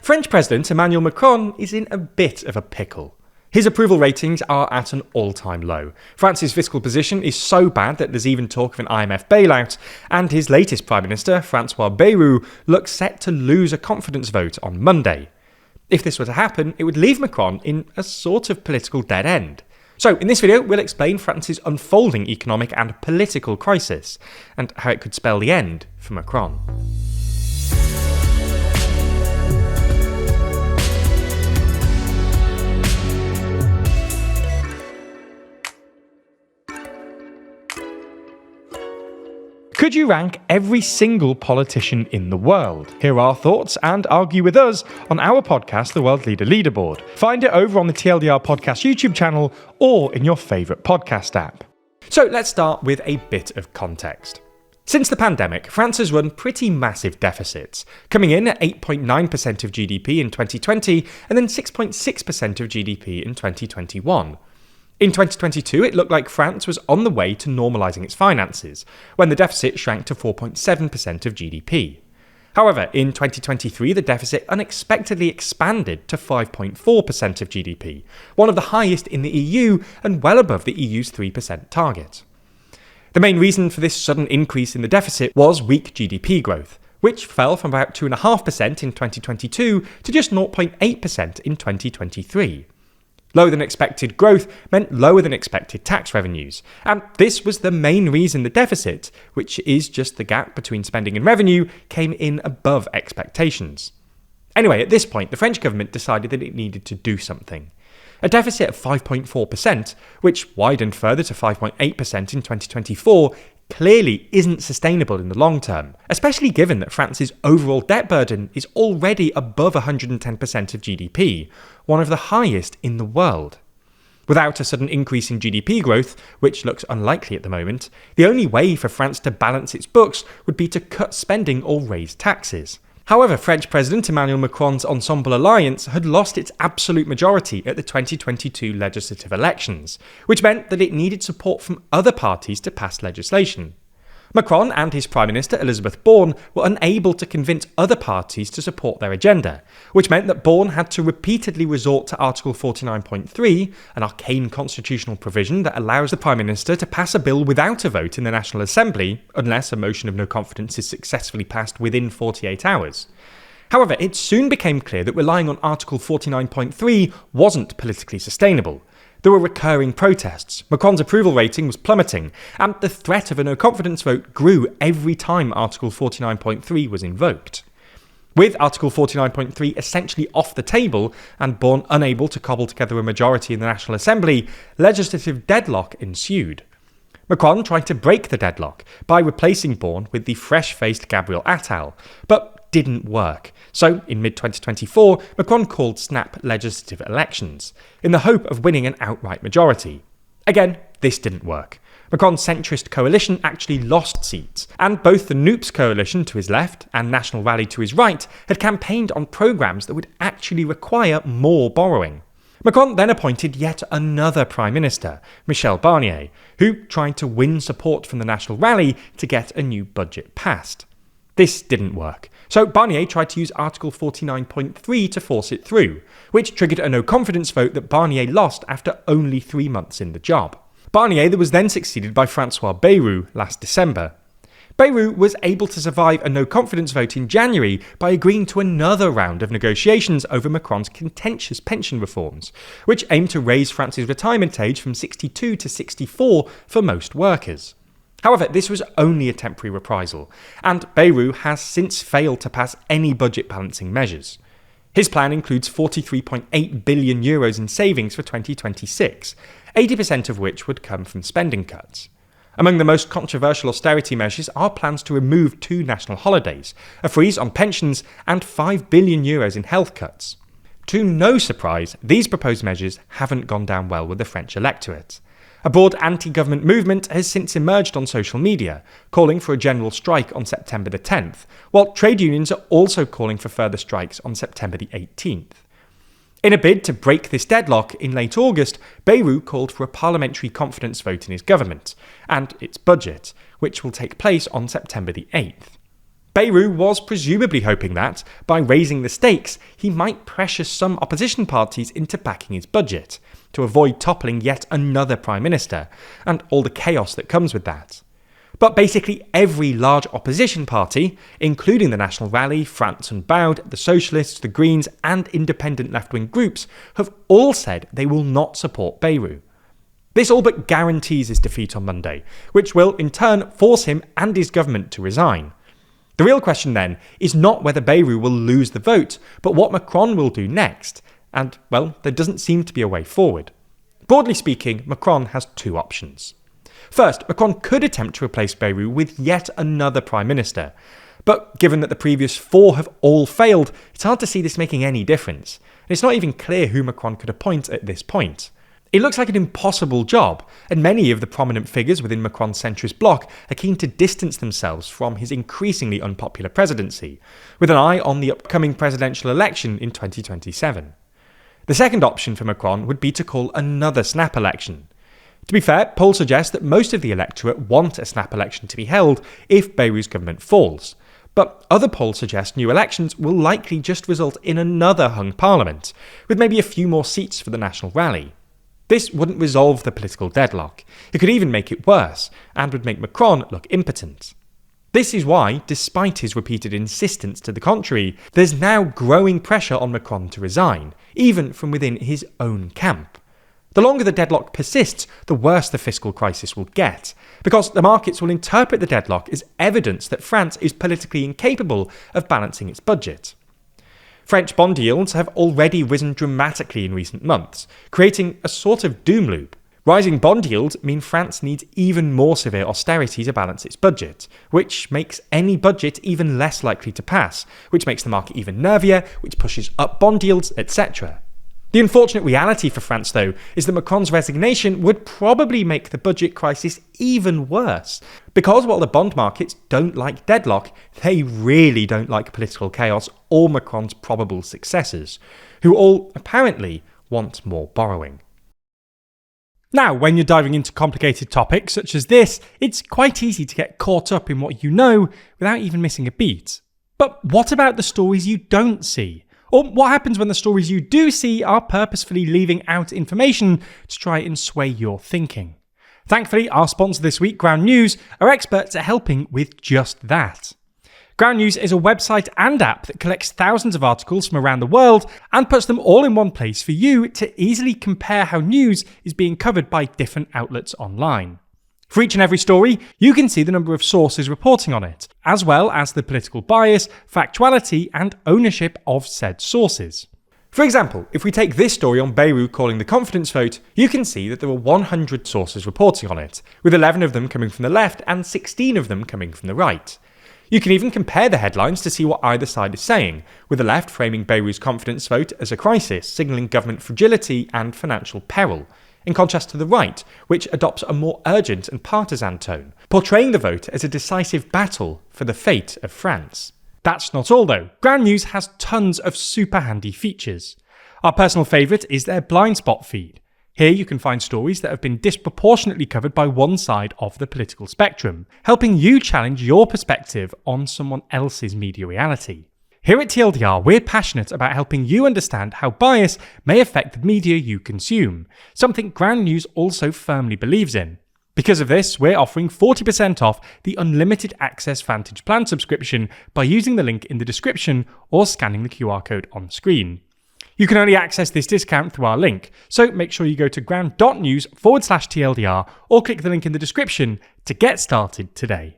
French President Emmanuel Macron is in a bit of a pickle. His approval ratings are at an all-time low. France's fiscal position is so bad that there's even talk of an IMF bailout, and his latest Prime Minister, François Bayrou, looks set to lose a confidence vote on Monday. If this were to happen, it would leave Macron in a sort of political dead end. So, in this video, we'll explain France's unfolding economic and political crisis, and how it could spell the end for Macron. Could you rank every single politician in the world? Hear our thoughts and argue with us on our podcast, the World Leader Leaderboard. Find it over on the TLDR Podcast YouTube channel or in your favourite podcast app. So let's start with a bit of context. Since the pandemic, France has run pretty massive deficits, coming in at 8.9% of GDP in 2020 and then 6.6% of GDP in 2021. In 2022, it looked like France was on the way to normalising its finances, when the deficit shrank to 4.7% of GDP. However, in 2023, the deficit unexpectedly expanded to 5.4% of GDP, one of the highest in the EU and well above the EU's 3% target. The main reason for this sudden increase in the deficit was weak GDP growth, which fell from about 2.5% in 2022 to just 0.8% in 2023. Lower than expected growth meant lower than expected tax revenues, and this was the main reason the deficit, which is just the gap between spending and revenue, came in above expectations. Anyway, at this point, the French government decided that it needed to do something. A deficit of 5.4%, which widened further to 5.8% in 2024, clearly isn't sustainable in the long term, especially given that France's overall debt burden is already above 110% of GDP, one of the highest in the world. Without a sudden increase in GDP growth, which looks unlikely at the moment, the only way for France to balance its books would be to cut spending or raise taxes. However, French President Emmanuel Macron's Ensemble alliance had lost its absolute majority at the 2022 legislative elections, which meant that it needed support from other parties to pass legislation. Macron and his Prime Minister Elisabeth Borne were unable to convince other parties to support their agenda, which meant that Borne had to repeatedly resort to Article 49.3, an arcane constitutional provision that allows the Prime Minister to pass a bill without a vote in the National Assembly, unless a motion of no confidence is successfully passed within 48 hours. However, it soon became clear that relying on Article 49.3 wasn't politically sustainable. There were recurring protests, Macron's approval rating was plummeting, and the threat of a no-confidence vote grew every time Article 49.3 was invoked. With Article 49.3 essentially off the table and Borne unable to cobble together a majority in the National Assembly, legislative deadlock ensued. Macron tried to break the deadlock by replacing Borne with the fresh-faced Gabriel Attal, but didn't work. So, in mid-2024, Macron called snap legislative elections, in the hope of winning an outright majority. Again, this didn't work. Macron's centrist coalition actually lost seats, and both the NUPES coalition to his left and National Rally to his right had campaigned on programmes that would actually require more borrowing. Macron then appointed yet another Prime Minister, Michel Barnier, who tried to win support from the National Rally to get a new budget passed. This didn't work, so Barnier tried to use Article 49.3 to force it through, which triggered a no-confidence vote that Barnier lost after only 3 months in the job. Barnier was then succeeded by François Bayrou last December. Bayrou was able to survive a no-confidence vote in January by agreeing to another round of negotiations over Macron's contentious pension reforms, which aimed to raise France's retirement age from 62 to 64 for most workers. However, this was only a temporary reprisal, and Bayrou has since failed to pass any budget balancing measures. His plan includes €43.8 billion in savings for 2026, 80% of which would come from spending cuts. Among the most controversial austerity measures are plans to remove 2 national holidays, a freeze on pensions, and €5 billion in health cuts. To no surprise, these proposed measures haven't gone down well with the French electorate. A broad anti-government movement has since emerged on social media, calling for a general strike on September the 10th, while trade unions are also calling for further strikes on September the 18th. In a bid to break this deadlock, in late August, Bayrou called for a parliamentary confidence vote in his government, and its budget, which will take place on September the 8th. Bayrou was presumably hoping that, by raising the stakes, he might pressure some opposition parties into backing his budget, to avoid toppling yet another prime minister, and all the chaos that comes with that. But basically every large opposition party, including the National Rally, France Unbowed, the Socialists, the Greens and independent left-wing groups, have all said they will not support Bayrou. This all but guarantees his defeat on Monday, which will in turn force him and his government to resign. The real question then is not whether Bayrou will lose the vote, but what Macron will do next. And, well, there doesn't seem to be a way forward. Broadly speaking, Macron has two options. First, Macron could attempt to replace Bayrou with yet another prime minister. But given that the previous four have all failed, it's hard to see this making any difference. And it's not even clear who Macron could appoint at this point. It looks like an impossible job, and many of the prominent figures within Macron's centrist bloc are keen to distance themselves from his increasingly unpopular presidency, with an eye on the upcoming presidential election in 2027. The second option for Macron would be to call another snap election. To be fair, polls suggest that most of the electorate want a snap election to be held if Bayrou's government falls. But other polls suggest new elections will likely just result in another hung parliament, with maybe a few more seats for the National Rally. This wouldn't resolve the political deadlock. It could even make it worse, and would make Macron look impotent. This is why, despite his repeated insistence to the contrary, there's now growing pressure on Macron to resign, even from within his own camp. The longer the deadlock persists, the worse the fiscal crisis will get, because the markets will interpret the deadlock as evidence that France is politically incapable of balancing its budget. French bond yields have already risen dramatically in recent months, creating a sort of doom loop. Rising bond yields mean France needs even more severe austerity to balance its budget, which makes any budget even less likely to pass, which makes the market even nervier, which pushes up bond yields, etc. The unfortunate reality for France, though, is that Macron's resignation would probably make the budget crisis even worse. Because while the bond markets don't like deadlock, they really don't like political chaos or Macron's probable successors, who all apparently want more borrowing. Now, when you're diving into complicated topics such as this, it's quite easy to get caught up in what you know without even missing a beat. But what about the stories you don't see? Or what happens when the stories you do see are purposefully leaving out information to try and sway your thinking? Thankfully, our sponsor this week, Ground News, are experts at helping with just that. Ground News is a website and app that collects thousands of articles from around the world and puts them all in one place for you to easily compare how news is being covered by different outlets online. For each and every story, you can see the number of sources reporting on it, as well as the political bias, factuality, and ownership of said sources. For example, if we take this story on Bayrou calling the confidence vote, you can see that there were 100 sources reporting on it, with 11 of them coming from the left and 16 of them coming from the right. You can even compare the headlines to see what either side is saying, with the left framing Bayrou's confidence vote as a crisis, signalling government fragility and financial peril, in contrast to the right, which adopts a more urgent and partisan tone, portraying the vote as a decisive battle for the fate of France. That's not all though. Ground News has tons of super handy features. Our personal favourite is their blind spot feed. Here you can find stories that have been disproportionately covered by one side of the political spectrum, helping you challenge your perspective on someone else's media reality. Here at TLDR, we're passionate about helping you understand how bias may affect the media you consume, something Ground News also firmly believes in. Because of this, we're offering 40% off the Unlimited Access Vantage Plan subscription by using the link in the description or scanning the QR code on screen. You can only access this discount through our link, so make sure you go to ground.news/TLDR or click the link in the description to get started today.